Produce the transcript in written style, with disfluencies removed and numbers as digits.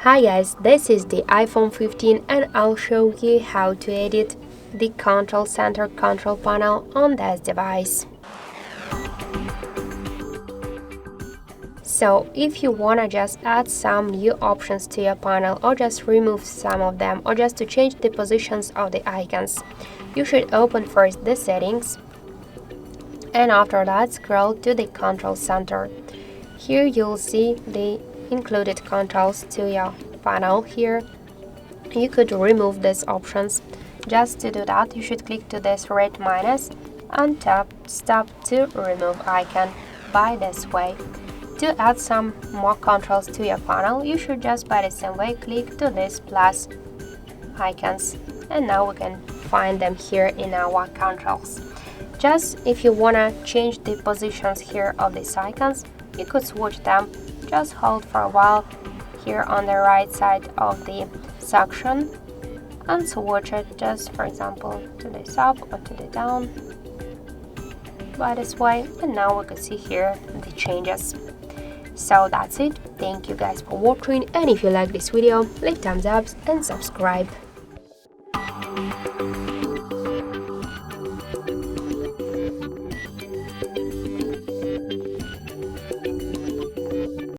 Hi guys, this is the iPhone 15 and I'll show you how to edit the control center control panel on this device. So if you wanna just add some new options to your panel or just remove some of them or just to change the positions of the icons, you should open first the settings and after that scroll to the control center. Here you'll see the included controls to your panel here. You could remove these options. Just to do that, you should click to this red minus and tap stop to remove icon by this way. To add some more controls to your panel, you should just by the same way click to this plus icons, and now we can find them here in our controls. Just if you wanna change the positions here of these icons, you could switch them. Just hold for a while here on the right side of the section and switch it just for example to the up or to the down by this way, and now we can see here the changes. So that's it. Thank you guys for watching, and if you like this video, leave thumbs up and subscribe.